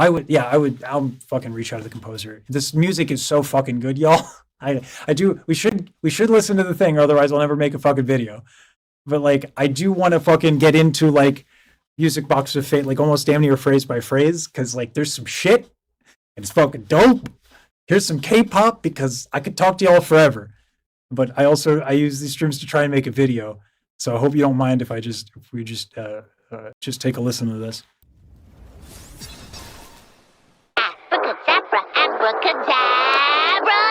I'll fucking reach out to the composer. This music is so fucking good, y'all. I do, we should listen to the thing, or otherwise I'll never make a fucking video. But like, I do want to fucking get into like Music Box of Fate, like almost damn near phrase by phrase, because like there's some shit and it's fucking dope. Here's some K-pop, because I could talk to y'all forever. But I use these streams to try and make a video. So I hope you don't mind if we just take a listen to this. Abracadabra, abracadabra,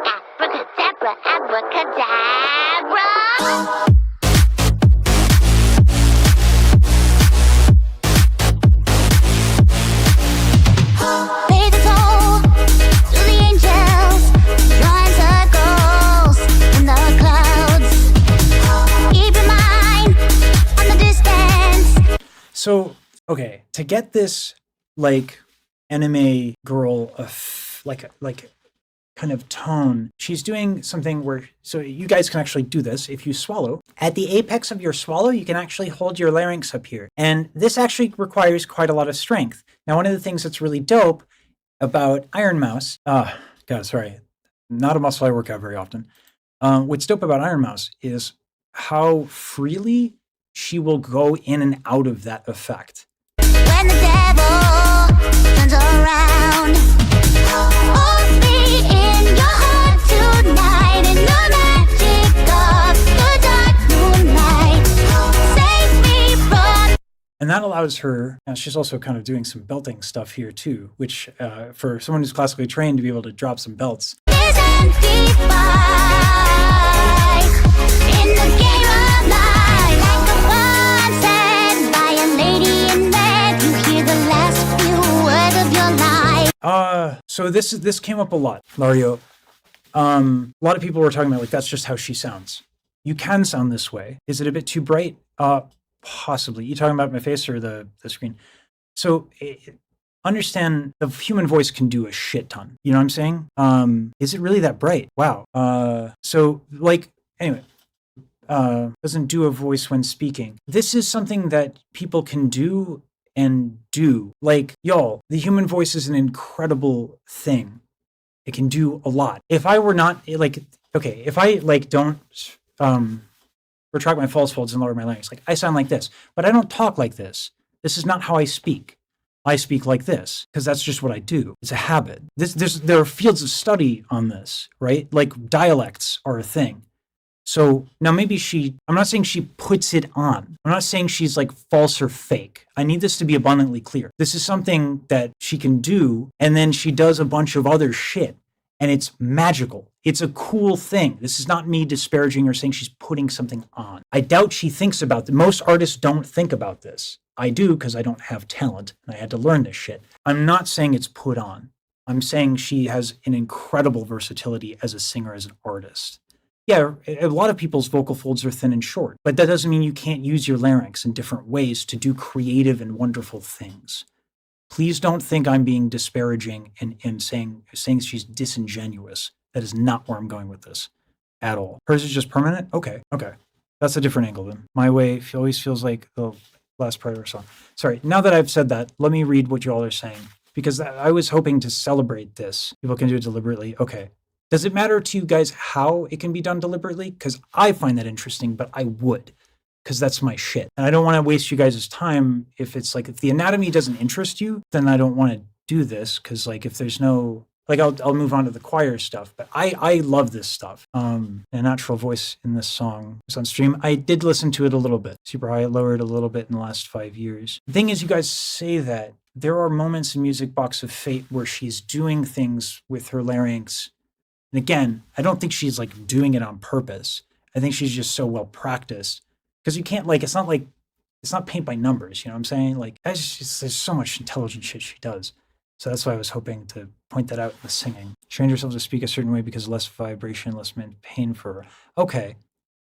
abracadabra, abracadabra. Pay the toll to the angels, drawing circles in the clouds. Keep your mind on the distance. So, okay, to get this, like, anime girl like kind of tone, she's doing something where, so you guys can actually do this if you swallow. At the apex of your swallow, you can actually hold your larynx up here. And this actually requires quite a lot of strength. Now, one of the things that's really dope about Ironmouse, God, sorry, not a muscle I work out very often. What's dope about Ironmouse is how freely she will go in and out of that effect. When the devil turns around, hold me in your heart tonight, in the magic of the dark moonlight. Save me from. And that allows her, now she's also kind of doing some belting stuff here too, which for someone who's classically trained to be able to drop some belts. This empty fight in the game of life, like a one said by a lady in red. You hear the last few words of your life. So this came up a lot, Lario. A lot of people were talking about, like, that's just how she sounds. You can sound this way. Is it a bit too bright? Possibly. You talking about my face or the screen? So understand the human voice can do a shit ton. You know what I'm saying? Is it really that bright? Wow. So like, anyway, doesn't do a voice when speaking. This is something that people can do and do. Like, y'all, the human voice is an incredible thing. It can do a lot. If I were not, like, okay, if I, like, don't retract my false folds and lower my larynx, like, I sound like this, but I don't talk like this. This is not how I speak. I speak like this because that's just what I do. It's a habit. There are fields of study on this, right? Like, dialects are a thing. So now maybe I'm not saying she puts it on. I'm not saying she's like false or fake. I need this to be abundantly clear. This is something that she can do, and then she does a bunch of other shit, and it's magical. It's a cool thing. This is not me disparaging or saying she's putting something on. I doubt she thinks about it. Most artists don't think about this. I do, because I don't have talent, and I had to learn this shit. I'm not saying it's put on. I'm saying she has an incredible versatility as a singer, as an artist. Yeah, a lot of people's vocal folds are thin and short, but that doesn't mean you can't use your larynx in different ways to do creative and wonderful things. Please don't think I'm being disparaging and saying she's disingenuous. That is not where I'm going with this at all. Hers is just permanent? Okay. That's a different angle then. My way always feels like the last part of our song. Sorry, now that I've said that, let me read what you all are saying, because I was hoping to celebrate this. People can do it deliberately. Okay. Does it matter to you guys how it can be done deliberately? Because I find that interesting, but I would, because that's my shit. And I don't want to waste you guys' time. If it's like, if the anatomy doesn't interest you, then I don't want to do this, because like, if there's no, like, I'll move on to the choir stuff, but I love this stuff. A natural voice in this song was on stream. I did listen to it a little bit. Super high, lowered a little bit in the last 5 years. The thing is, you guys say that there are moments in Music Box of Fate where she's doing things with her larynx. And again, I don't think she's like doing it on purpose. I think she's just so well practiced, because you can't, like, it's not paint by numbers. You know what I'm saying? Like, there's so much intelligent shit she does. So that's why I was hoping to point that out in the singing. Train yourself to speak a certain way because less vibration, less pain for her. Okay.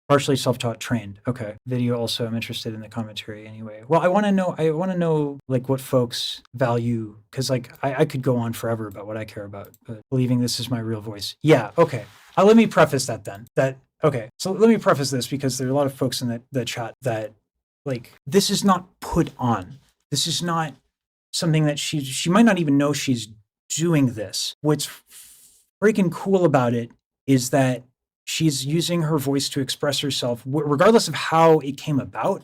Partially self-taught trained. Okay. Video also, I'm interested in the commentary anyway. Well, I want to know like what folks value, because like I could go on forever about what I care about, but believing this is my real voice. Yeah. Okay. Let me preface that then. Okay. So let me preface this, because there are a lot of folks in the chat that, like, this is not put on. This is not something that she might not even know she's doing this. What's freaking cool about it is that she's using her voice to express herself, regardless of how it came about.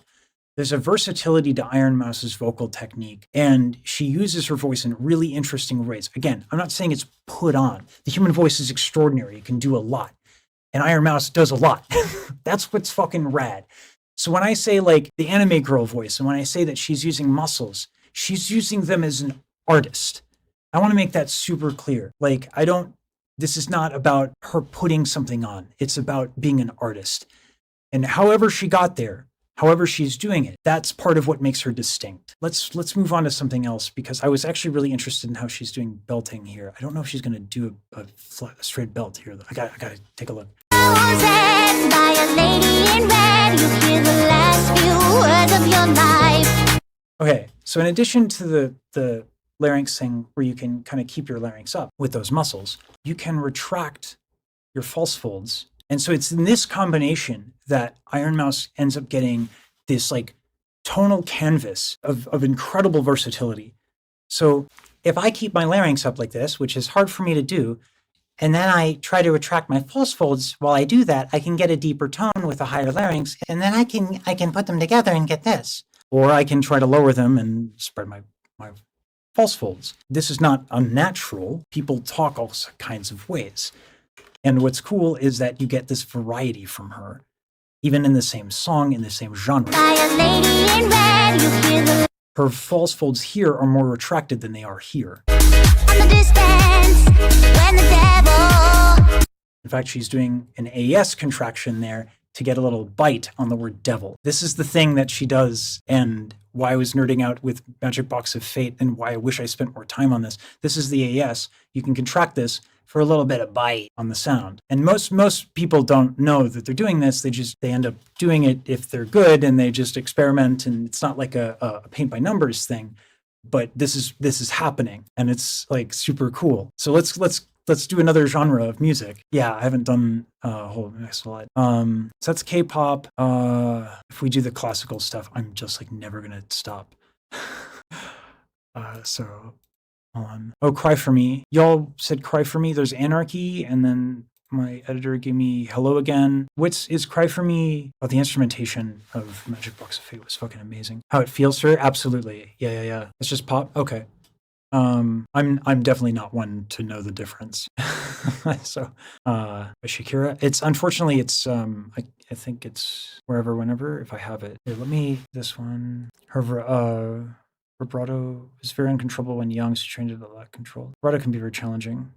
There's a versatility to Ironmouse's vocal technique, and she uses her voice in really interesting ways. Again, I'm not saying it's put on. The human voice is extraordinary. It can do a lot. And Ironmouse does a lot. That's what's fucking rad. So when I say like the anime girl voice, and when I say that she's using muscles, she's using them as an artist. I want to make that super clear. Like, this is not about her putting something on. It's about being an artist. And however she got there, however she's doing it, that's part of what makes her distinct. Let's move on to something else, because I was actually really interested in how she's doing belting here. I don't know if she's going to do a straight belt here, though. I gotta take a look. By a lady in red, you hear the last few words of your life. Okay, so in addition to the larynx thing where you can kind of keep your larynx up with those muscles, you can retract your false folds. And so it's in this combination that Ironmouse ends up getting this like tonal canvas of incredible versatility. So if I keep my larynx up like this, which is hard for me to do, and then I try to retract my false folds, while I do that, I can get a deeper tone with a higher larynx, and then I can put them together and get this. Or I can try to lower them and spread my false folds. This is not unnatural. People talk all kinds of ways. And what's cool is that you get this variety from her, even in the same song, in the same genre. By a lady in red, you hear the Her false folds here are more retracted than they are here. on the distance when the devil. In fact, she's doing an AS contraction there to get a little bite on the word devil. This is the thing that she does, and why I was nerding out with Magic Box of Fate and why I wish I spent more time on this. This is the AS. You can contract this for a little bit of bite on the sound. And most people don't know that they're doing this. They end up doing it if they're good, and they just experiment, and it's not like a paint by numbers thing. But this is happening, and it's like super cool. So let's do another genre of music. Yeah, I haven't done a whole next slide. So that's K-pop. If we do the classical stuff, I'm just like never gonna stop. So on. Oh, Cry for Me. Y'all said Cry for Me. There's Anarchy, and then my editor gave me Hello Again. Is Cry for Me? Oh, the instrumentation of Magic Box of Fate was fucking amazing. How it feels to her? Absolutely. Yeah. It's just pop. Okay. I'm definitely not one to know the difference. So, Shakira. It's unfortunately it's I think it's Wherever Whenever if I have it. Here, this one. Her vibrato is very uncontrollable when young, so trained to lack control. Vibrato can be very challenging.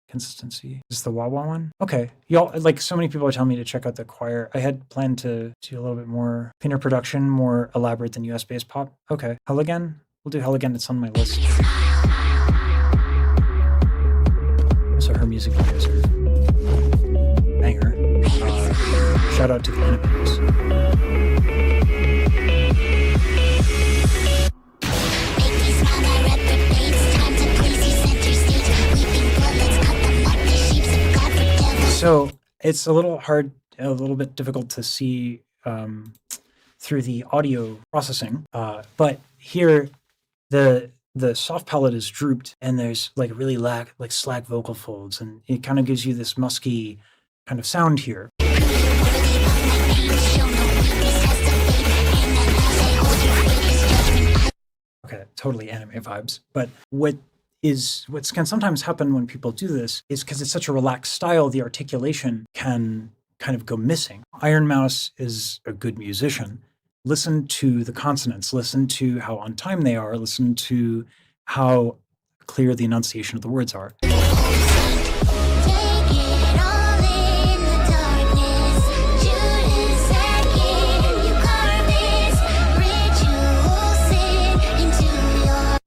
Consistency. Is this the wah wah one? Okay. Y'all, like so many people are telling me to check out the choir. I had planned to do a little bit more cleaner production, more elaborate than US based pop. Okay. Hell Again? We'll do Hell Again. It's on my list. So her music videos are banger. Shout out to the animators. So it's a little bit difficult to see through the audio processing, but here the soft palate is drooped, and there's like really slack vocal folds, and it kind of gives you this musky kind of sound here. Okay, totally anime vibes, but what can sometimes happen when people do this is because it's such a relaxed style, the articulation can kind of go missing. Ironmouse is a good musician. Listen to the consonants, listen to how on time they are, listen to how clear the enunciation of the words are.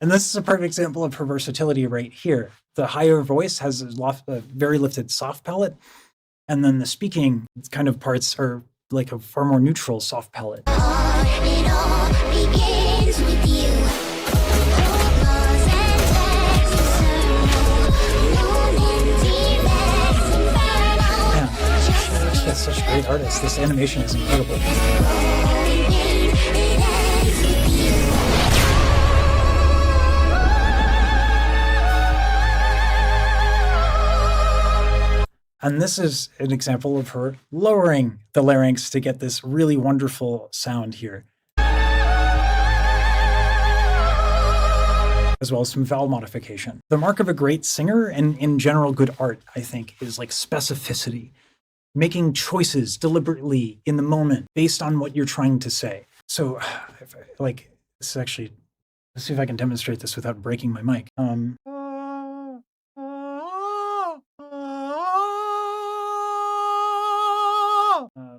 And this is a perfect example of her versatility right here. The higher voice has a very lifted soft palate, and then the speaking kind of parts are like a far more neutral soft palate. It all begins with you. Yeah, she's such a great artist. This animation is incredible. And this is an example of her lowering the larynx to get this really wonderful sound here. As well as some vowel modification. The mark of a great singer and in general good art, I think, is like specificity. Making choices deliberately in the moment based on what you're trying to say. So, like, this is actually, let's see if I can demonstrate this without breaking my mic.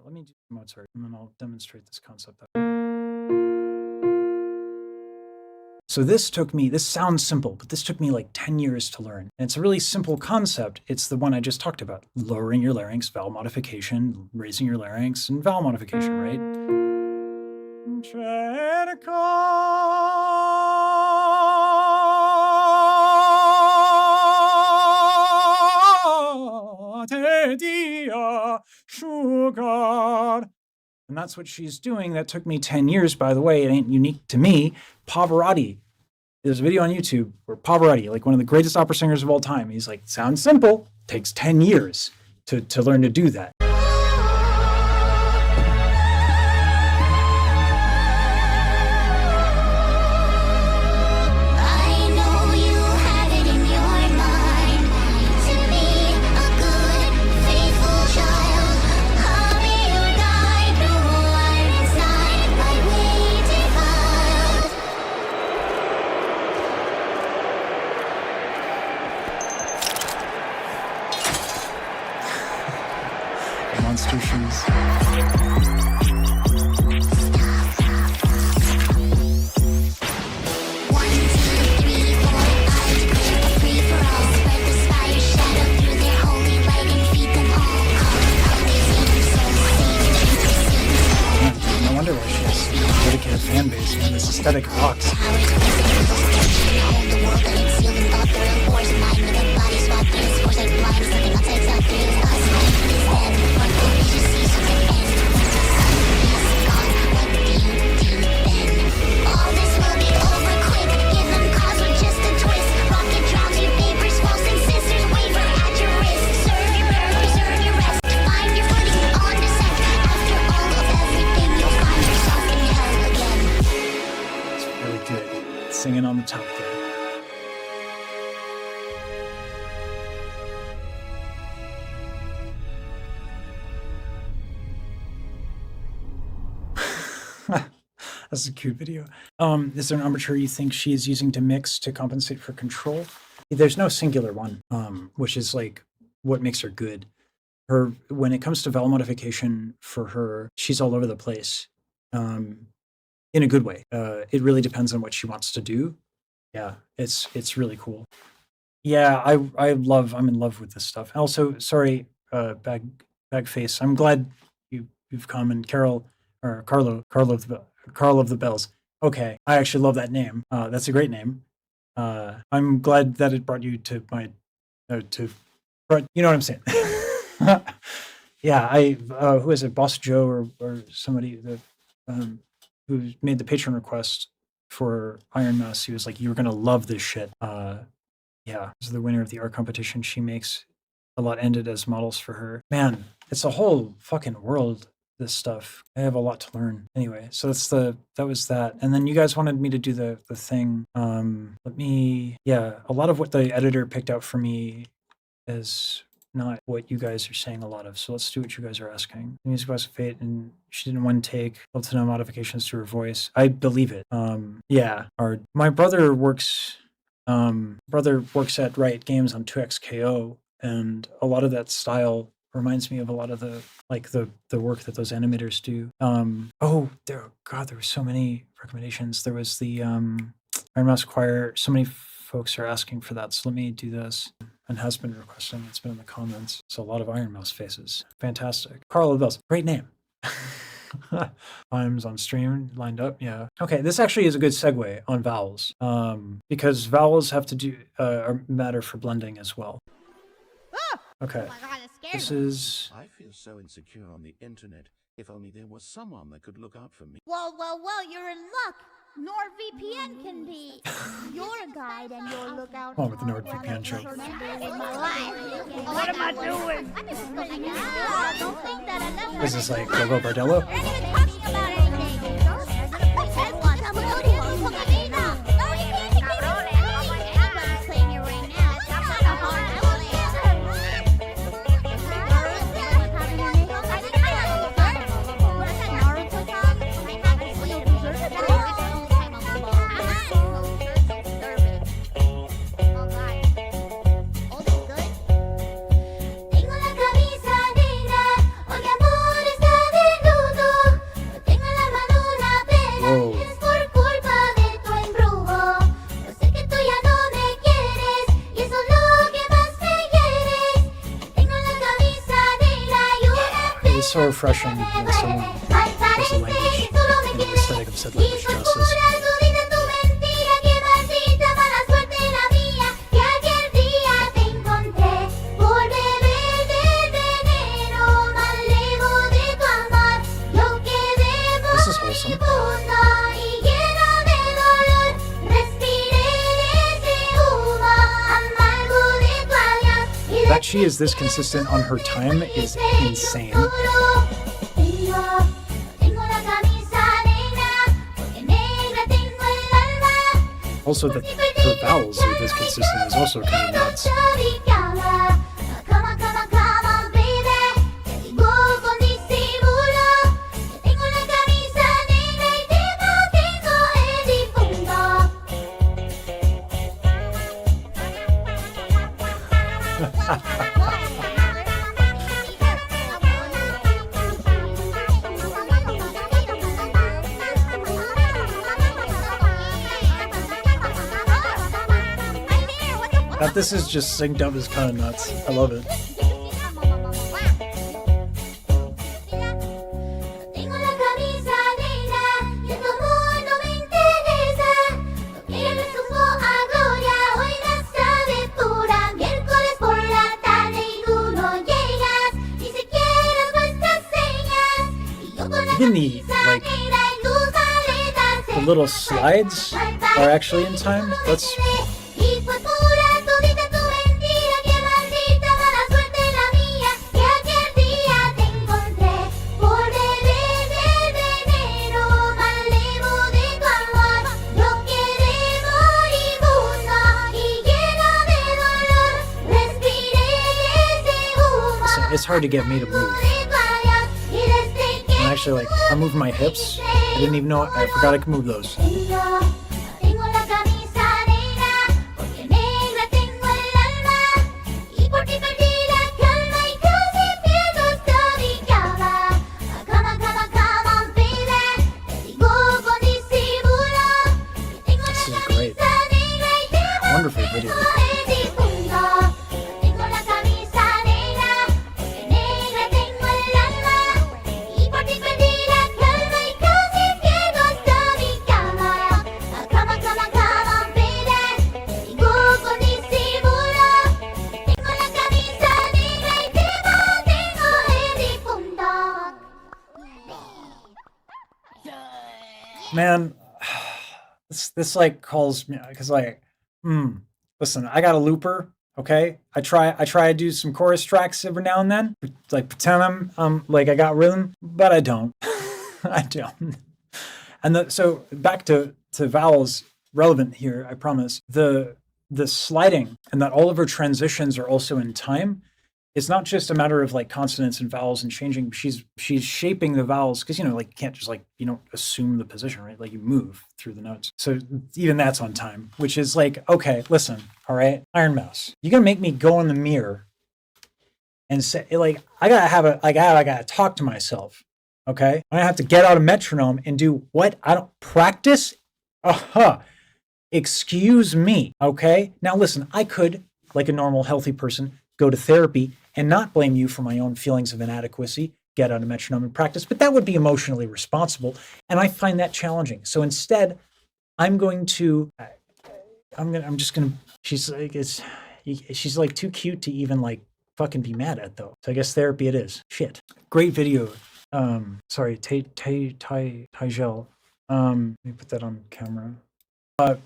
Let me do Mozart, and then I'll demonstrate this concept. So this sounds simple, but this took me like 10 years to learn. And it's a really simple concept. It's the one I just talked about. Lowering your larynx, vowel modification, raising your larynx, and vowel modification, right? And that's what she's doing. That took me 10 years, by the way. It ain't unique to me. Pavarotti. There's a video on YouTube where Pavarotti, like one of the greatest opera singers of all time, he's like, sounds simple, takes 10 years to learn to do that. Monster shoes. No wonder why she has a dedicated fan base, man. This aesthetic rocks. Singing on the top there. That's a cute video. Is there an arbitrary you think she is using to mix to compensate for control? There's no singular one, which is like what makes her good. When it comes to vowel modification for her, she's all over the place. In a good way. It really depends on what she wants to do. Yeah, it's really cool. Yeah, I'm in love with this stuff. Also, sorry, bag face. I'm glad you've come, and Carol Carl of the Bells. Okay, I actually love that name. That's a great name. I'm glad that it brought you to my you know what I'm saying. Yeah, who is it, Boss Joe or somebody that who made the patron request for Ironmouse. He was like, "You're gonna love this shit." Yeah, this is the winner of the art competition. She makes a lot ended as models for her. Man, it's a whole fucking world. This stuff. I have a lot to learn. Anyway, so that was that. And then you guys wanted me to do the thing. A lot of what the editor picked out for me is not what you guys are saying a lot of. So let's do what you guys are asking. The music was fate, and she did in one take. Love to know modifications to her voice. I believe it. My brother works at Riot Games on 2XKO, and a lot of that style reminds me of a lot of the work that those animators do. There were so many recommendations. There was the Ironmouse Choir. So many folks are asking for that. So let me do this. And has been requesting. It's been in the comments. So a lot of Ironmouse faces. Fantastic. Carl of the Bells. Great name. Times on stream lined up. Yeah. Okay. This actually is a good segue on vowels. Because vowels have to do matter for blending as well. Okay. Oh my God, that scared This me. is I feel so insecure on the internet. If only there was someone that could look out for me. Whoa, you're in luck. NordVPN can be your guide and your lookout. Oh, with the NordVPN joke. What am I doing? Don't think that enough. Is this like Gogo Bardello? We're not even talking about anything. No, you can't take me to anybody's playing it right now. It's not a hard Tengo la camisa negra, hoy mi amor está desnudo. Tengo la mano una pena, Whoa. es por culpa de tu embrujo. Yo sé que tú ya no me quieres, y eso es lo que más me quieres. Tengo la camisa negra y una It's so refreshing when someone has a language, and the aesthetic of said language justice. This is wholesome. That she is this consistent on her time is insane. Also, that her vowels are this consistent is also kind of nuts. That this is just synced up is kind of nuts. I love it. Tengo la camisa negra y el amor no me interesa. Lo que me supo a gloria hoy me sabe pura. Miércoles por la tarde y tú no llegas, ni siquiera nuestras señas. Y yo con la Even the camisa like negra y tus aletas the little slides are actually in time. That's y fue pura todita tu mentira, que maldita mala suerte la mía, que aquel día te encontré por beber del veneno malevo de tu amor. Yo quedé moribundo y lleno de dolor, respiré ese humo. it's hard to get me to move. De tu adiós, y desde que I'm actually like I'm moving my hips. I didn't even know I forgot I could move those. Tengo la camisa negra, porque negra tengo el alma, y por ti perdí la calma y casi pierdo esta mi cama. Come on, baby, te digo con disimulo, que tengo This la is great. camisa negra y te Wonderful video. el difunto. Tengo la camisa negra, porque negra tengo el alma, y por ti perdí la calma y casi pierdo esta mi cama. Come on, baby, te digo con disimulo, tengo la camisa negra y te mantengo el difunto. Man, this like calls me because like, listen, I got a looper. Okay, I try to do some chorus tracks every now and then, like pretend I'm like I got rhythm, but I don't. I don't. And so back to vowels, relevant here, I promise. The sliding and that all of her transitions are also in time. It's not just a matter of like consonants and vowels and changing. She's shaping the vowels because like you can't just like you don't assume the position, right? Like you move through the notes. So even that's on time, which is like okay, listen, all right, Ironmouse, you gonna make me go in the mirror and say like I gotta talk to myself. Okay, I'm gonna have to get out a metronome and do what I don't practice. Excuse me. Okay, now listen, I could, like a normal healthy person, go to therapy and not blame you for my own feelings of inadequacy, get out a metronome and practice, but that would be emotionally responsible. And I find that challenging. So instead, she's like too cute to even like fucking be mad at though. So I guess therapy it is. Shit. Great video. Sorry, Taigel Let me put that on camera.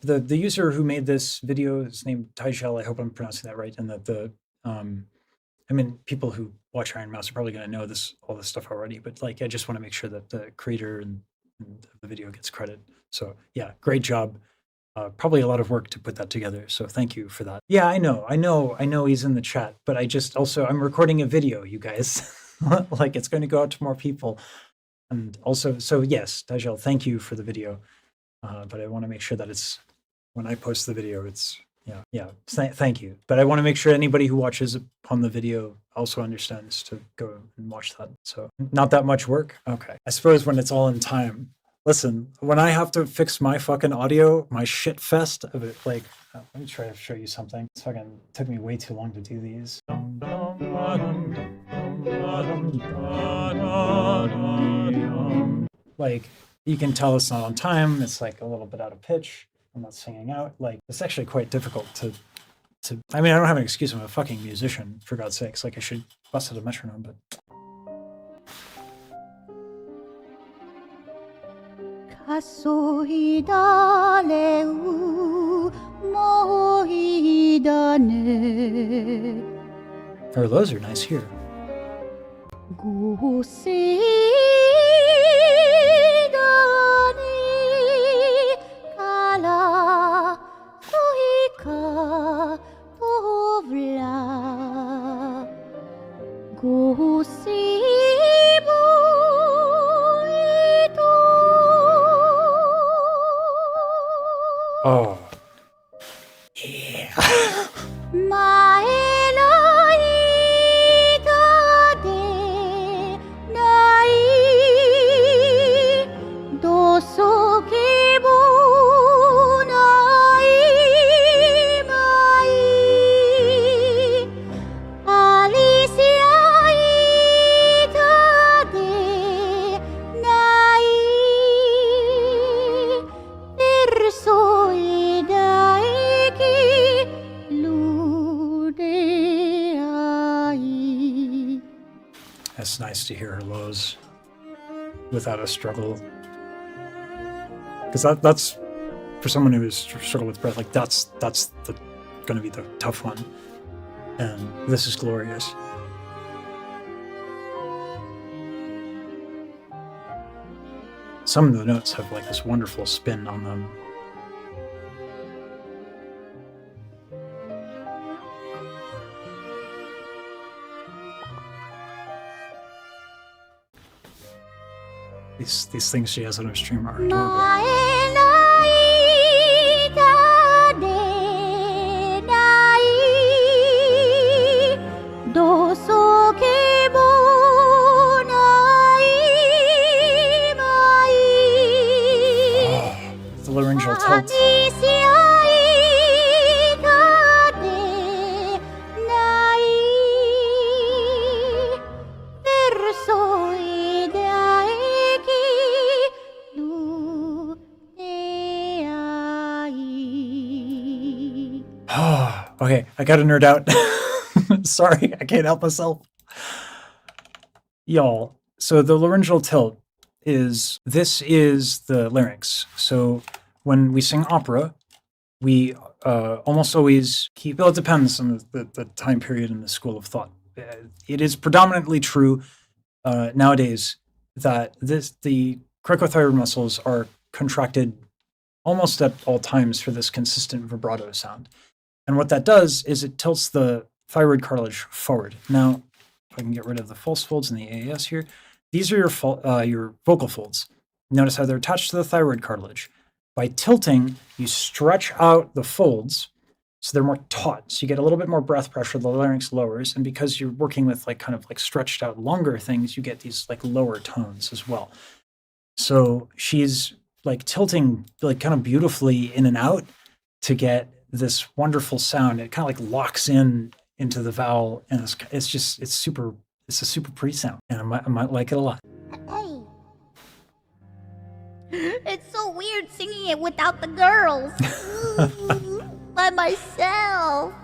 The user who made this video is named Taijel. I hope I'm pronouncing that right. And that I mean, people who watch Ironmouse are probably going to know all this stuff already. But like, I just want to make sure that the creator and the video gets credit. So yeah, great job. Probably a lot of work to put that together. So thank you for that. Yeah, I know he's in the chat, but I'm recording a video, you guys. Like it's going to go out to more people. And also, so yes, Taijel, thank you for the video. But I want to make sure that when I post the video, thank you. But I want to make sure anybody who watches on the video also understands to go and watch that. So not that much work. Okay. I suppose when it's all in time. Listen, when I have to fix my fucking audio, my shit fest of it, like, let me try to show you something. It's fucking took me way too long to do these. Like, you can tell it's not on time. It's like a little bit out of pitch. I'm not singing out. Like, it's actually quite difficult to. I mean, I don't have an excuse. I'm a fucking musician, for God's sakes. Like, I should bust out a metronome, but. 黄いだれうもいだね Our lows are nice here. ごせだねからといかとぶらごせぼいと Oh. Yeah. 前の板でないどそけぼないまいアリシア板でないペルソイダイキルデアイ That's nice to hear her lows without a struggle. Because that's for someone who has struggled with breath, like that's going to be the tough one. And this is glorious. Some of the notes have like this wonderful spin on them. These things she has on her stream are adorable. 前の板でないどそけぼないまい The laryngeal ア tilt. リシア板でないペルソイダイキルデアイ Okay, I gotta nerd out. Sorry, I can't help myself. Y'all, so the laryngeal tilt is the larynx. So when we sing opera, we almost always keep, well, it depends on the time period and the school of thought. It is predominantly true nowadays that the cricothyroid muscles are contracted almost at all times for this consistent vibrato sound. And what that does is it tilts the thyroid cartilage forward. Now, if I can get rid of the false folds and the AAS here, these are your vocal folds. Notice how they're attached to the thyroid cartilage. By tilting, you stretch out the folds so they're more taut. So you get a little bit more breath pressure, the larynx lowers, and because you're working with like kind of like stretched out longer things, you get these like lower tones as well. So she's like tilting like kind of beautifully in and out to get this wonderful sound. It kind of like locks into the vowel, and it's a super pretty sound, and I might like it a lot. Hey. It's so weird singing it without the girls. By myself.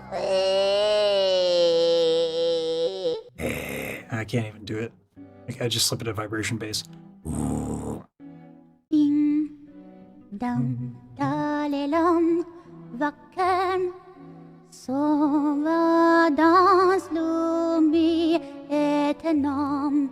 I can't even do it. I just slip it a vibration bass. Ding, Dum dalelam vacuum Sauva dans l'oubli éternel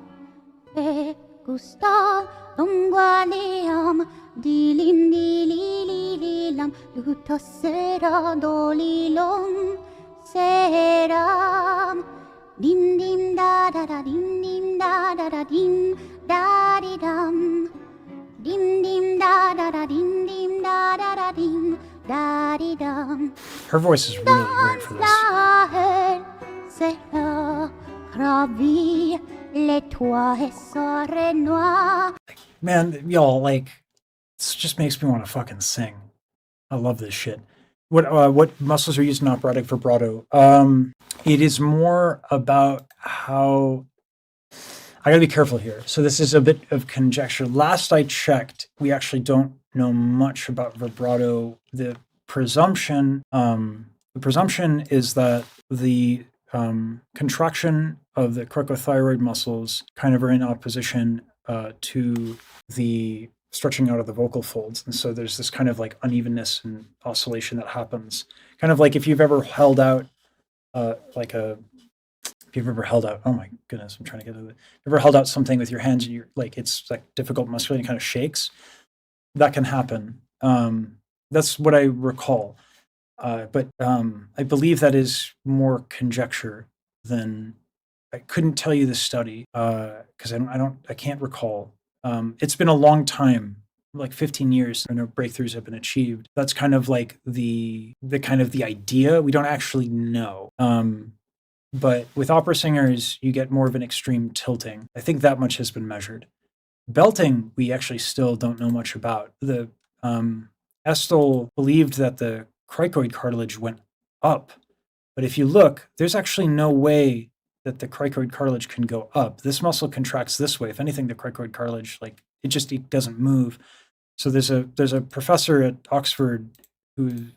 et gusta dongualiam dilim dilililam luto sera dolilom seram dim dim da da da dim da di dum dim dim da da dim da da dim da di dum. Her voice is really great for this. Man, y'all, like, this just makes me want to fucking sing. I love this shit. What muscles are used in operatic vibrato? It is more about how... I gotta be careful here. So this is a bit of conjecture. Last I checked, we actually don't know much about vibrato. The presumption is that the contraction of the cricothyroid muscles kind of are in opposition to the stretching out of the vocal folds. And so there's this kind of like unevenness and oscillation that happens. Kind of like if you've ever held out if you've ever held out, oh my goodness, I'm trying to get to it. Ever held out something with your hands and you're like, it's like difficult muscularly and kind of shakes? That can happen. That's what I recall. But I believe that is more conjecture than... I couldn't tell you the study because I can't recall. It's been a long time, like 15 years, no breakthroughs have been achieved. That's kind of like the idea. We don't actually know. But with opera singers, you get more of an extreme tilting. I think that much has been measured. Belting, we actually still don't know much about. The Estel believed that the cricoid cartilage went up, but if you look, there's actually no way that the cricoid cartilage can go up. This muscle contracts this way. If anything, the cricoid cartilage, like it doesn't move. So there's a professor at Oxford who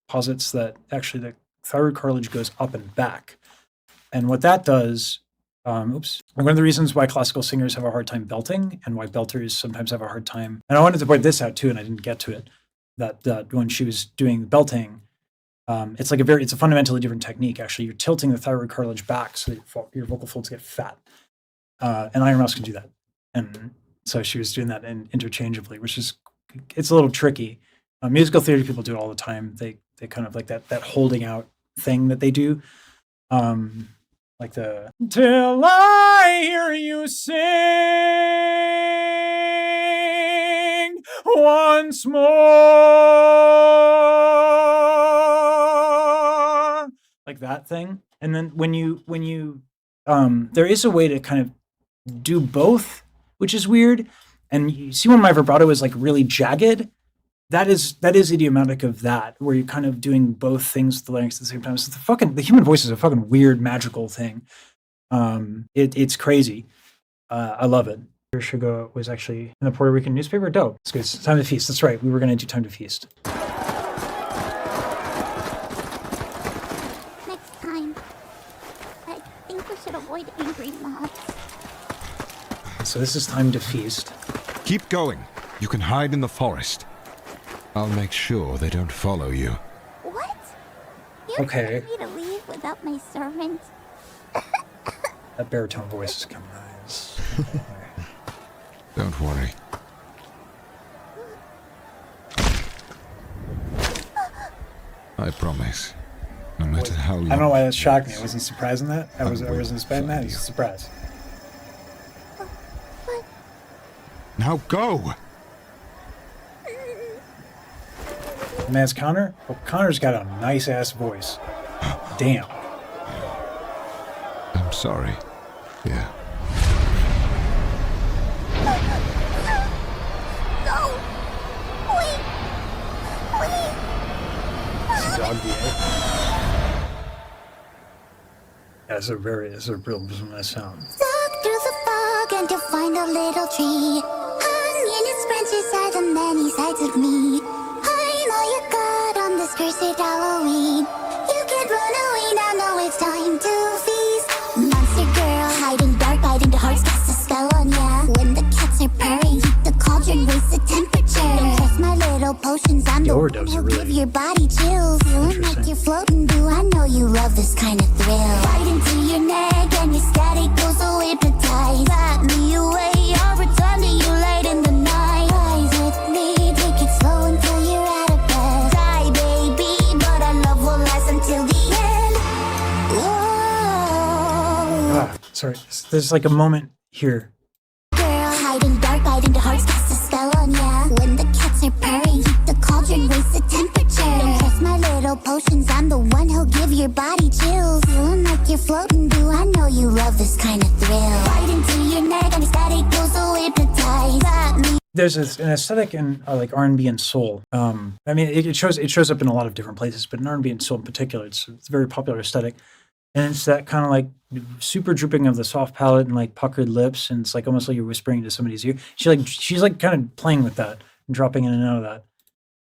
posits that actually the thyroid cartilage goes up and back, and what that does. One of the reasons why classical singers have a hard time belting and why belters sometimes have a hard time, and I wanted to point this out too, and I didn't get to it, that when she was doing belting, it's a fundamentally different technique. Actually, you're tilting the thyroid cartilage back so that your vocal folds get fat. And Ironmouse can do that. And so she was doing that interchangeably, it's a little tricky. Musical theory people do it all the time. They kind of like that holding out thing that they do. Like the till I hear you sing once more, like that thing. And then when you there is a way to kind of do both, which is weird. And you see when my vibrato is like really jagged, that is idiomatic of that, where you're kind of doing both things with the larynx at the same time. So the human voice is a fucking weird, magical thing. It's crazy. I love it. Sugar was actually in the Puerto Rican newspaper. Dope. It's good. It's Time to Feast. That's right. We were going to do Time to Feast. Next time, I think we should avoid angry mobs. So this is Time to Feast. Keep going. You can hide in the forest. I'll make sure they don't follow you. What? You Okay. expect me to leave without my servant? That baritone voice is coming nice. Don't worry. I promise. No matter how long... I don't know why that shocked me. I wasn't surprised in that. I wasn't expecting that. He's surprised. Now go! The man's Connor? Well, Connor's got a nice-ass voice. Damn. I'm sorry. Yeah. No! Wait! It's a dog DA. Yeah, it's a real nice sound. Walk through the fog and you'll find a little tree. Hung in its branches are the many sides of me. I'm all you got on this cursed Halloween. You can't run away now, no, it's time to feast. Monster girl, hiding dark, biting the hearts, cast a spell on ya. When the cats are purring, heat the cauldron, raise the temperature. potions. I'm The the one overdubs are who'll really give your body chills. Feeling like interesting. you're floating, boo. I know you love this kind of thrill. Right into your neck and your static goes so hypnotized. Got me away, I'll return to you late in the night. Rise with me, take it slow until you're out of breath. Die, baby, but our love will last until the end. Whoa. Sorry. There's like a moment here. Girl, hiding dark, biting the hearts, cast a spell on ya. When the cats are purring, heat the cauldron, raise the temperature. Don't trust my little potions, I'm the one who'll give your body chills. Feeling like you're floating, boo, I know you love this kind of thrill. Right into your neck and your static goes so hypnotized. Got me. There's an aesthetic in like R&B and soul. I mean, it shows up in a lot of different places, but in R&B and soul in particular, it's a very popular aesthetic. And it's that kind of like super drooping of the soft palate and like puckered lips, and it's like almost like you're whispering into somebody's ear. She's like kind of playing with that and dropping in and out of that.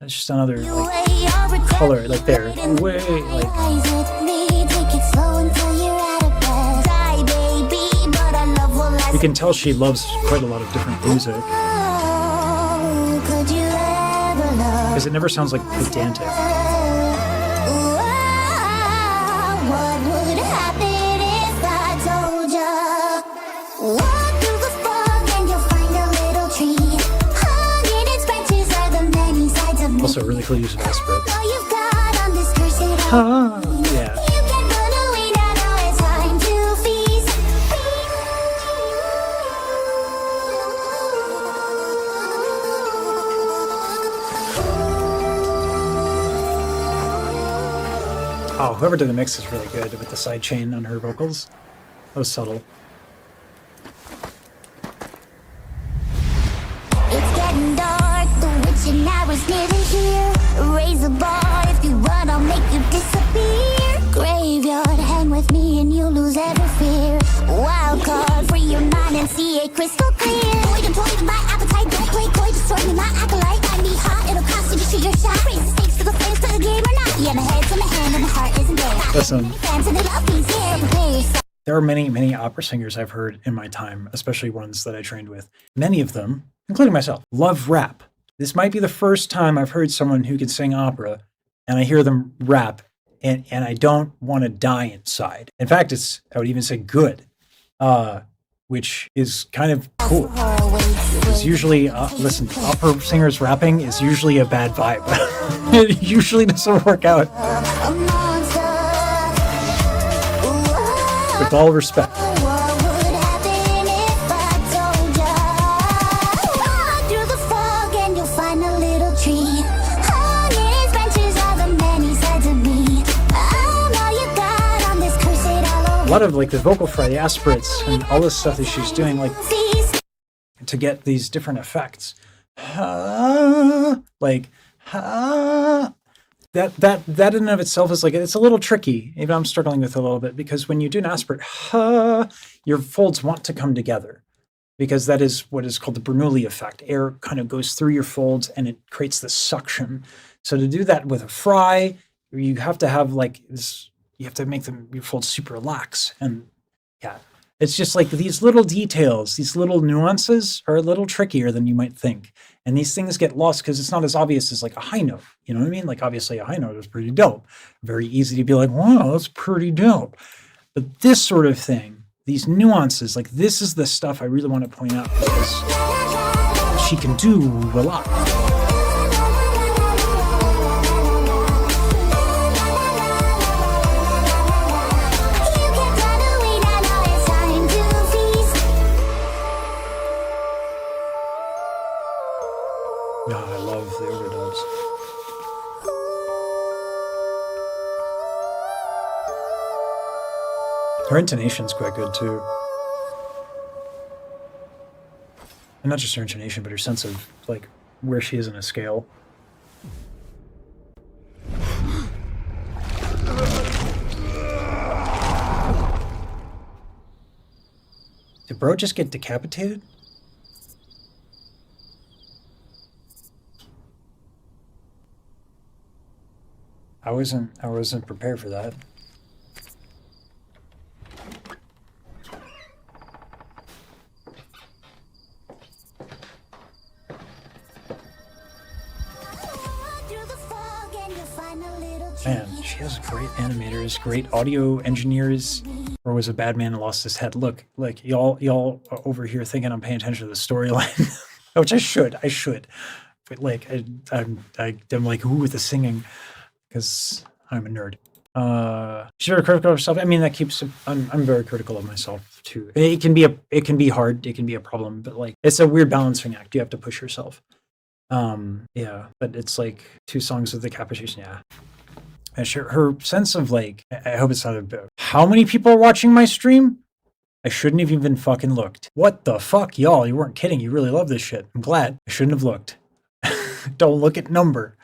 That's just another like color, like there. Way like Rise with me, take it slow until you're out of breath. Die, baby, but our love will last. you can tell she loves quite a lot of different music Oh, could you ever love? because it never sounds like pedantic. What would happen if I told ya? Walk through the fog and you'll find a little tree. Hung in its branches are the many sides of me. Also, really cool use of aspirates. All you've got on this cursed earth. Yeah. You can run away now, now it's time to feast. Oh, whoever did the mix is really good with the side chain on her vocals. That was subtle. It's getting dark, the witching hour's nearly here. Raise a bar, if you run, I'll make you disappear. Graveyard, hang with me and you lose every fear. Wild card, free your mind and see it crystal clear. Void and toy with my appetite, don't play coy, destroy me, my acolyte. I need hot, it'll cost you to shoot your shot. Raise the stakes to the flames, play the game or not. Yeah, my head's in my hand and my heart isn't there. Listen. Fans and they love me, yeah, prepare yourself. There are many opera singers I've heard in my time, especially ones that I trained with. Many of them, including myself, love rap. This might be the first time I've heard someone who can sing opera and I hear them rap and I don't want to die inside. In fact, I would even say good, which is kind of cool. Because usually, listen, opera singers rapping is usually a bad vibe. It usually doesn't work out, A monster. Whoa. with all respect. What would happen if I told ya? Walk through the fog and you'll find a little tree. Hung in its branches are the many sides of me. I'm all you got on this cursed all A over. lot of like the vocal fry, the aspirates, and all this stuff that she's doing, like Feast. to get these different effects. Like that in and of itself is like, it's a little tricky. Even I'm struggling with it a little bit, because when you do an aspirate, your folds want to come together, because that is what is called the Bernoulli effect. Air kind of goes through your folds and it creates this suction. So to do that with a fry, you have to have like this, you have to make your folds super lax. And yeah, it's just like these little details, these little nuances are a little trickier than you might think. And these things get lost because it's not as obvious as like a high note. You know what I mean? Like obviously a high note is pretty dope. Very easy to be like, wow, that's pretty dope. But this sort of thing, these nuances, like this is the stuff I really want to point out, because she can do a lot. You can run away now, now it's time to feast. Yeah, I love the overdubs. Her intonation's quite good too. And not just her intonation, but her sense of like where she is in a scale. Did bro just get decapitated? I wasn't prepared for that. great animators, great audio engineers, or was a bad man and lost his head. Look, like y'all are over here thinking I'm paying attention to the storyline, which I should. But like I'm like, ooh, with the singing, because I'm a nerd. She's very critical of herself. I mean, that keeps. I'm very critical of myself too. It can be hard. It can be a problem, but like it's a weird balancing act. You have to push yourself. Yeah, but it's like 2 songs of decapitation. Yeah. And her sense of like, I hope it's not about how many people are watching my stream. I shouldn't have even fucking looked. What the fuck, y'all? You weren't kidding. You really love this shit. I'm glad. I shouldn't have looked. Don't look at number.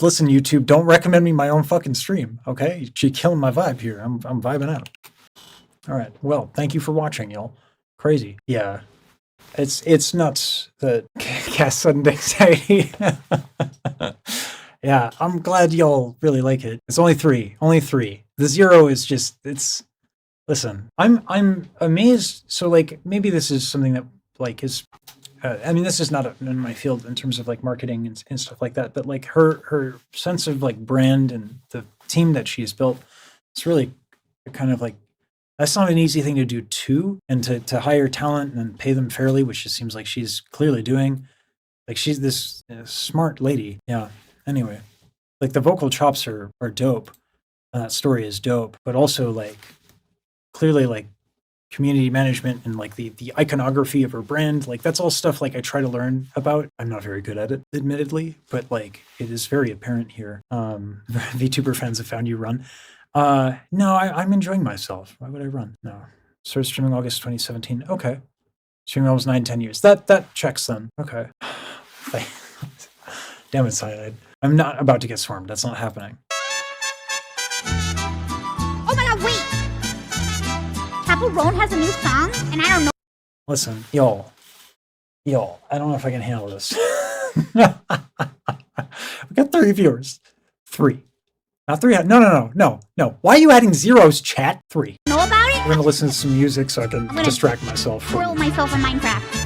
Listen, YouTube, don't recommend me my own fucking stream, okay? You're killing my vibe here. I'm vibing out. All right. Well, thank you for watching, y'all. Crazy. Yeah. It's nuts that cast sudden anxiety. Yeah, I'm glad y'all really like it. It's only 3. Only 3. The 0 is just listen. I'm amazed. So like maybe this is something that like is I mean, this is not in my field in terms of like marketing and stuff like that, but like her sense of like brand and the team that she's built, it's really kind of like, that's not an easy thing to do too. And to hire talent and pay them fairly, which it seems like she's clearly doing. Like she's this smart lady. Yeah. Anyway, like the vocal chops are dope. That story is dope, but also like clearly like community management and like the iconography of her brand, like that's all stuff like I try to learn about. I'm not very good at it, admittedly, but like it is very apparent here. VTuber fans have found you run. No, I'm enjoying myself. Why would I run? No. Started streaming August 2017. Okay. Streaming almost 9-10 years. That checks then. Okay. Damn it, Cyanide. I'm not about to get swarmed. That's not happening. Oh my god, wait! Chaperone has a new song, and I don't know. Listen, y'all, I don't know if I can handle this. We got 3 viewers. 3. Not 3. No. Why are you adding zeros, chat? 3. Know about it? We're gonna listen to some music so I can distract myself. Thrill myself in Minecraft.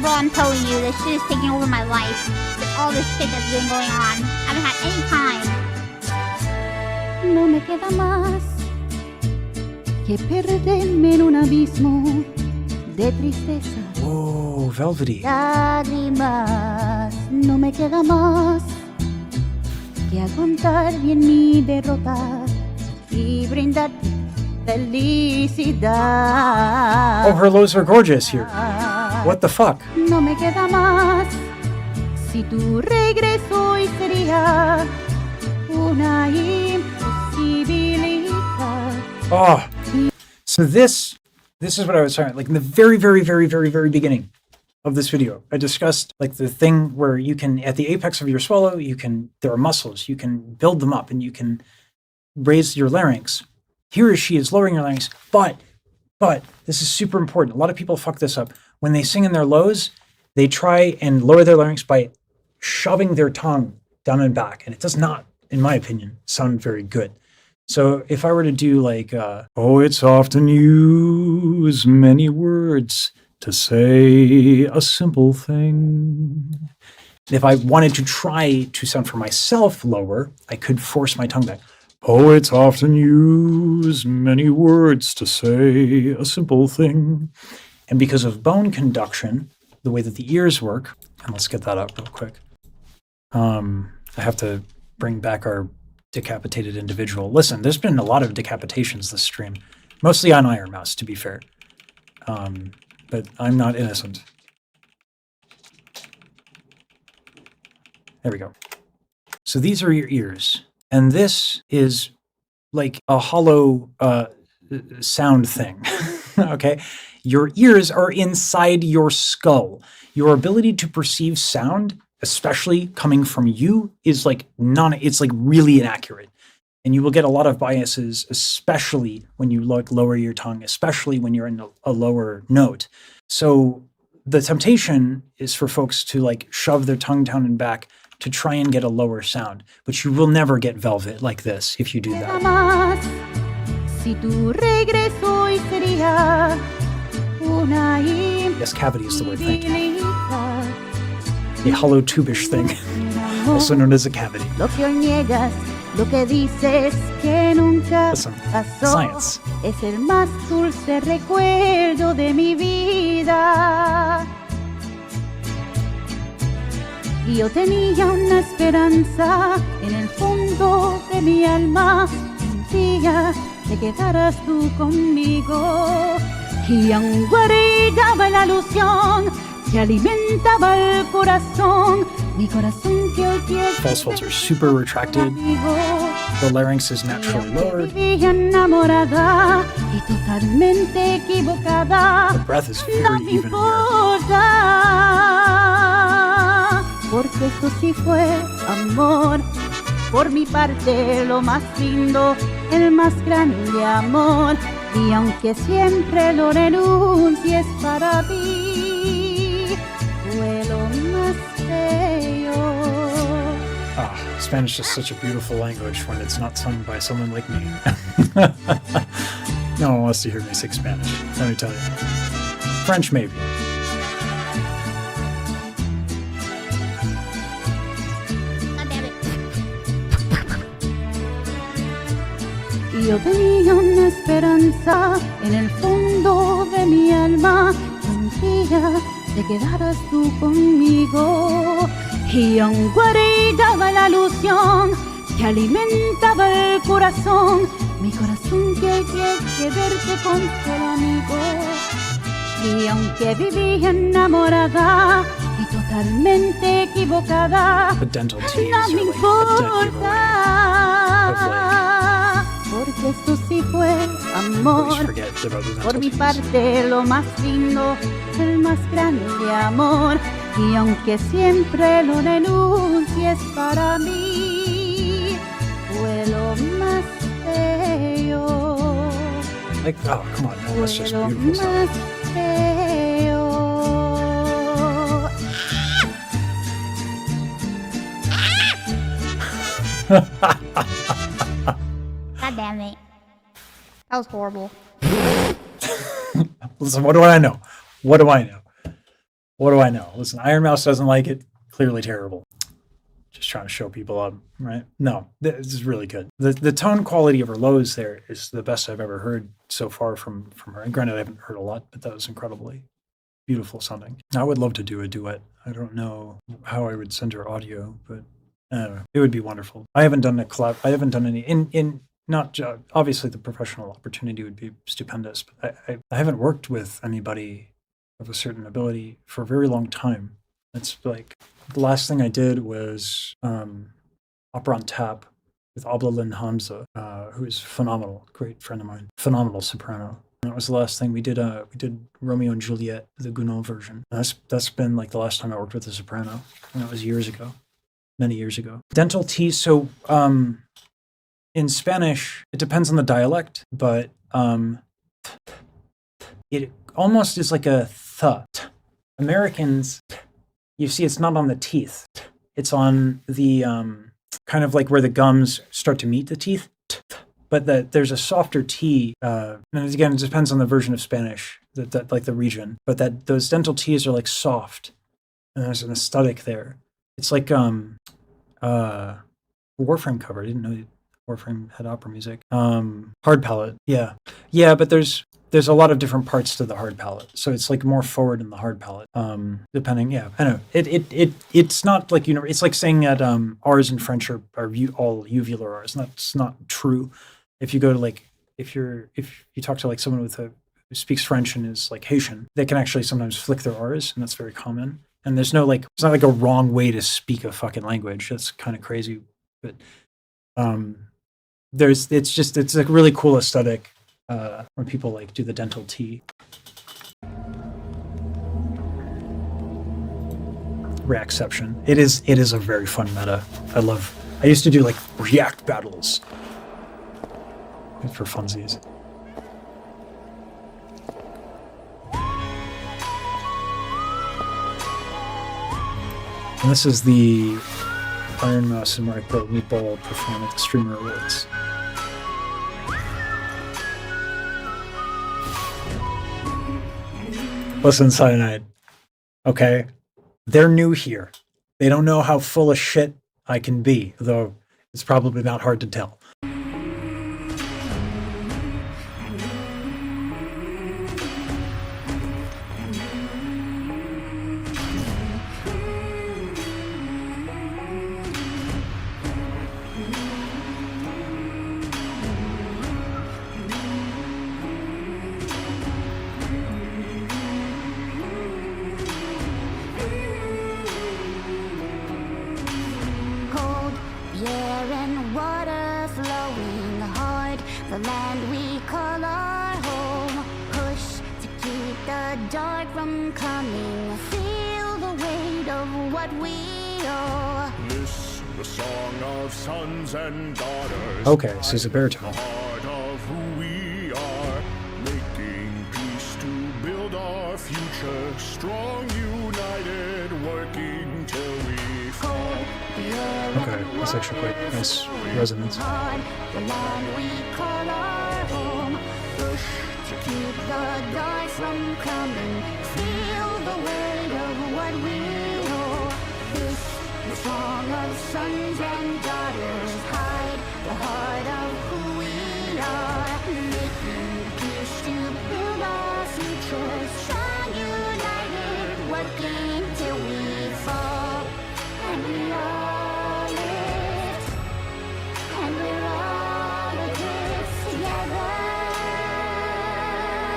Bro, I'm telling you, this shit is taking over my life. All this shit that's been going on. I haven't had any time. No me queda más que perderme en un abismo de tristeza. Whoa, velvety. Lágrimas, no me queda más que aguantar bien mi derrota y brindarte felicidad. Oh, her lows are gorgeous here. What the fuck? No me queda más si tu regreso hoy sería una imposibilidad. Oh, so this is what I was talking, like in the very, very, very, very, very beginning of this video, I discussed like the thing where you can, at the apex of your swallow, there are muscles, you can build them up and you can raise your larynx. Here she is lowering her larynx, but this is super important. A lot of people fuck this up. When they sing in their lows, they try and lower their larynx by shoving their tongue down and back. And it does not, in my opinion, sound very good. So if I were to do like, oh, it's often used many words to say a simple thing. If I wanted to try to sound for myself lower, I could force my tongue back. Oh, it's often used many words to say a simple thing. And because of bone conduction, the way that the ears work, and let's get that up real quick. I have to bring back our decapitated individual. Listen, there's been a lot of decapitations this stream, mostly on Ironmouse, to be fair. But I'm not innocent. There we go. So these are your ears. And this is like a hollow sound thing, okay? Your ears are inside your skull. Your ability to perceive sound, especially coming from you, is like it's like really inaccurate. And you will get a lot of biases, especially when you lower your tongue, especially when you're in a lower note. So the temptation is for folks to like shove their tongue down and back to try and get a lower sound, but you will never get velvet like this if you do that. Yes, cavity is the word, thank you. A hollow tubish thing. amor. also known as a cavity. Lo que hoy niegas, lo que dices que nunca Listen, pasó, science. es el más dulce recuerdo de mi vida. Y yo tenía una esperanza en el fondo de mi alma. Un día te quedarás tú conmigo. Y aún guardaba la ilusión que alimentaba el corazón. Mi corazón que hoy tiene False filter is super retracted. The larynx is naturally lowered. vivía enamorada y totalmente equivocada. The breath is No very me even here. importa, porque esto sí fue amor. Por mi parte lo más lindo, el más grande amor. Y aunque siempre lo renuncies para mí, fue lo más bello. Ah, Spanish is such a beautiful language when it's not sung by someone like me. No one wants to hear me sing Spanish, let me tell you. French, maybe. Y yo tenía una esperanza en el fondo de mi alma, que un día te quedarás tú conmigo. Y aún guardaba la ilusión que alimentaba el corazón. Mi corazón que hoy tiene que verte con solo amigo. Y aunque vivía enamorada y totalmente equivocada, The dental T no are me like a dead giveaway. importa, porque esto sí fue Always amor. forget about the Por dental mi Ts. parte lo más lindo, el más grande amor. Y aunque siempre lo renuncies para mí, fue lo más bello. Like, oh, come on, no, that's Fue just lo beautiful sound. más bello. God damn it. That was horrible. Listen, what do I know? What do I know? What do I know? Listen, Ironmouse doesn't like it. Clearly terrible. Just trying to show people up, right? No, this is really good. The tone quality of her lows there is the best I've ever heard so far from her. And granted, I haven't heard a lot, but that was incredibly beautiful sounding. I would love to do a duet. I don't know how I would send her audio, but I don't know. It would be wonderful. I haven't done a collab. I haven't done any in not obviously the professional opportunity would be stupendous, but I haven't worked with anybody of a certain ability for a very long time. It's like the last thing I did was opera on tap with Ablalin Hamza, who is phenomenal, great friend of mine, phenomenal soprano. And that was the last thing we did. We did Romeo and Juliet, the Gounod version. And that's been like the last time I worked with a soprano, and that was years ago, many years ago. Dental T. So in Spanish, it depends on the dialect, but it almost is like a th. Americans, you see, it's not on the teeth. It's on the kind of like where the gums start to meet the teeth. But there's a softer T. And again, it depends on the version of Spanish, that like the region. But that those dental T's are like soft, and there's an aesthetic there. It's like Warframe cover. I didn't know Warframe had opera music. Hard palette, yeah, but there's a lot of different parts to the hard palette, so it's like more forward in the hard palette. Depending, yeah, I know it's not like it's like saying that R's in French are all uvular R's, and that's not true. If you go to like if you talk to like someone who speaks French and is like Haitian, they can actually sometimes flick their R's, and that's very common. And there's no it's not like a wrong way to speak a fucking language. That's kind of crazy, but it's a really cool aesthetic when people like do the dental T. Reacception. It is a very fun meta. I used to do like React battles for funsies. And this is the Ironmouse and Marco Meatball perform at the Streamer Awards. Listen, Cyanide. Okay? They're new here. They don't know how full of shit I can be, though it's probably not hard to tell. Cold air and water flowing hard, the land we call our home. Push to keep the dark from coming. Feel the weight of what we owe. This, the song of sons and daughters. Okay, so he's a baritone. The heart of who we are. Making peace to build our future. Strong, united, working till we fall. Okay, that's actually quite nice resonance. Hard, the land we call our home. Push to keep the dark from coming. Feel the weight of what we owe. This, the song of sons and daughters. Hide the heart of who we are. Making peace to build our future. Strong, united, working till we fall. And we all lift, and we're all a gift together.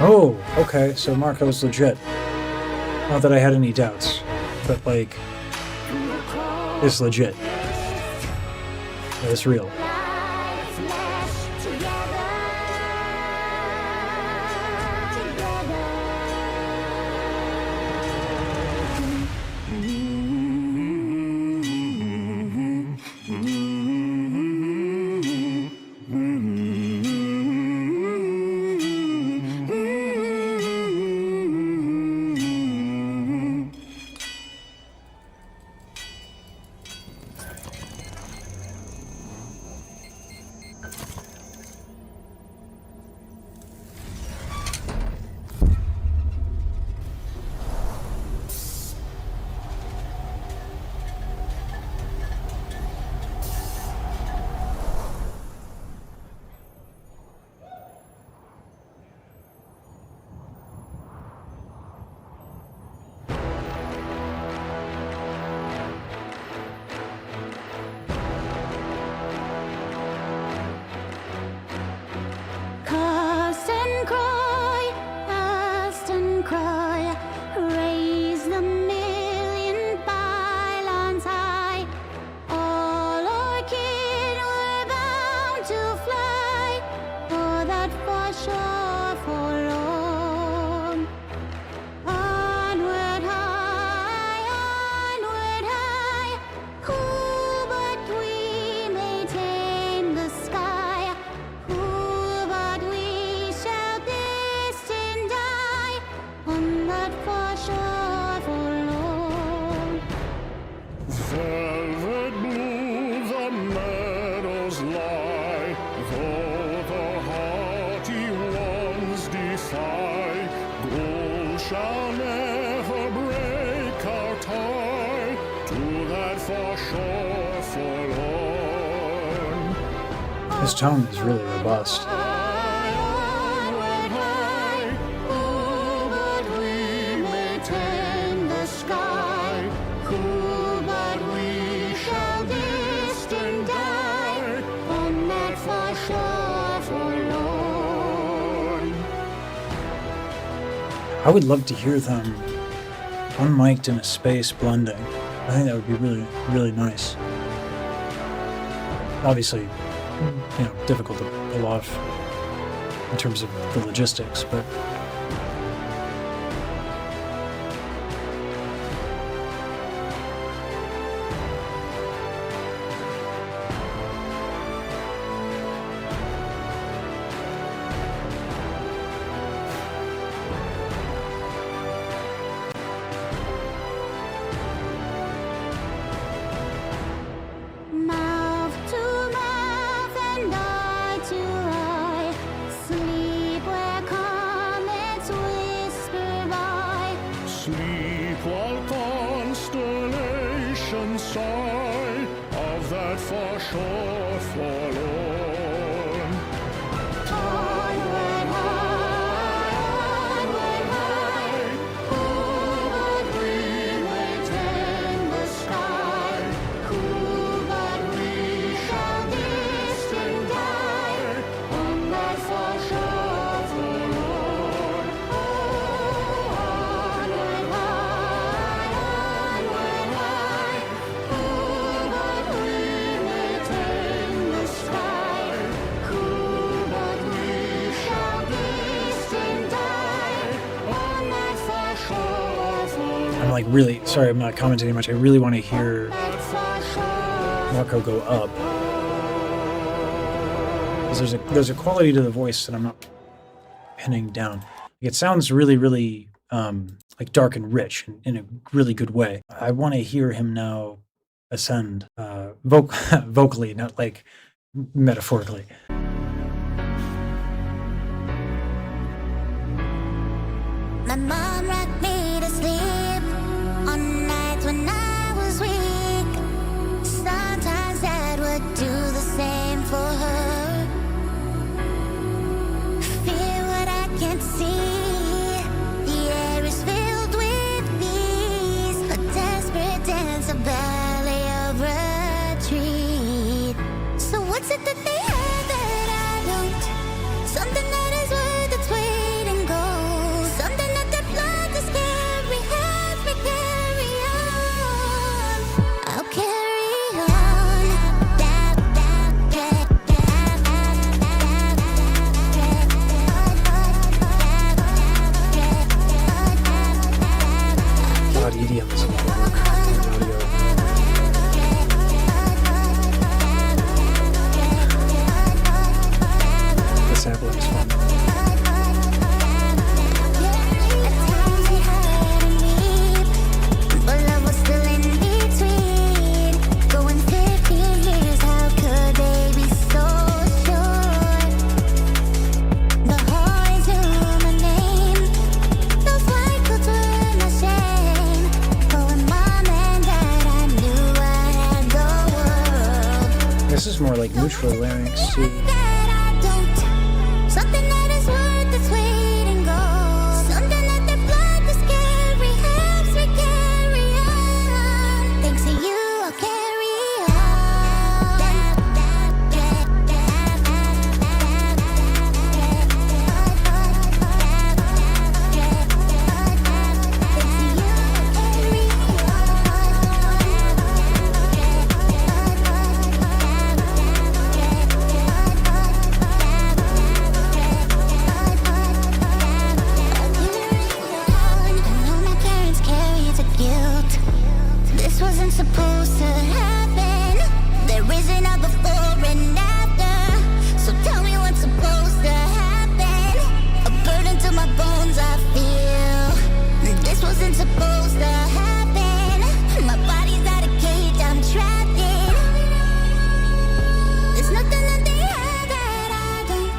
Oh, okay, so Marco's legit. Not that I had any doubts, but like, it's legit. It's real. Life meshed together, cast and cry, raise the million pylons high. All our kin were bound to fly, for that for sure forlorn. Onward high, who but we may tame the sky? Who but we shall destined die on that for sure forlorn? Velvet blue the meadows lie, though the haughty ones defy. Gold shall never break our tie to that for sure forlorn. His tone is really robust. Onward high, who but we may tame the sky? Who but we shall destined die on that for sure forlorn? I would love to hear them unmiked in a space blending. I think that would be really, really nice. Obviously, difficult to pull off in terms of the logistics, but Mouth to mouth and eye to eye, sleep where calm like really, sorry, I'm not commentating much. I really want to hear Marco go up. Because there's a quality to the voice that I'm not pinning down. It sounds really, really like dark and rich in a really good way. I want to hear him now ascend vocally, not like metaphorically. My mom rocked me to sleep on nights when I was weak. Sometimes Dad would do the same for her. Fear what I can't see. The air is filled with bees. A desperate dance, a ballet of retreat. So what's it that they have that I don't? Something that is worth its weight in gold. Something that their blood is carry, helps me carry on. I'll carry on. God, EDM is audio. The sampling is fun. But love was still in between. Going 15 years, how could they be so sure? The horns knew my name. Those white coats were my shame. But when Mom and Dad, I knew I had the world. This is more like neutral larynx too. That I don't. Something that is worth its weight in gold. Something that their blood does carry, helps me carry on. Thanks to you, I'll carry I know my parents carry the guilt. This wasn't supposed to happen. There isn't a before and after. So tell me what's supposed to happen. A burden to my bones, I feel. This wasn't supposed to happen. My body's out of cage, I'm trapped in. There's nothing that they have that I don't.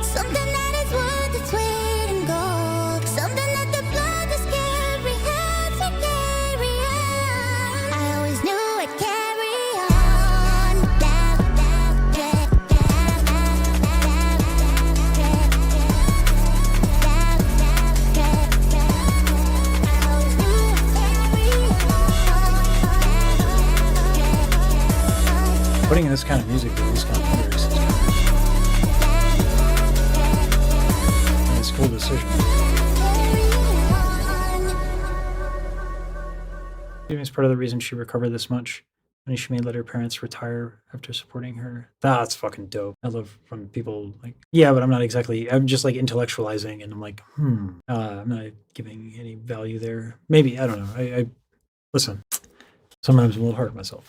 Something that is worth its weight in gold. Something that the blood does carry, helps me carry on. I always knew I'd carry on. I always knew I'd carry on. Putting in this kind of music with these kind of lyrics is a cool decision. I think it's part of the reason she recovered this much. And she may let her parents retire after supporting her. That's fucking dope. I love when people like, yeah, but I'm just like intellectualizing and I'm like, I'm not giving any value there. Maybe, I don't know. I listen, sometimes I'm a little hard on myself.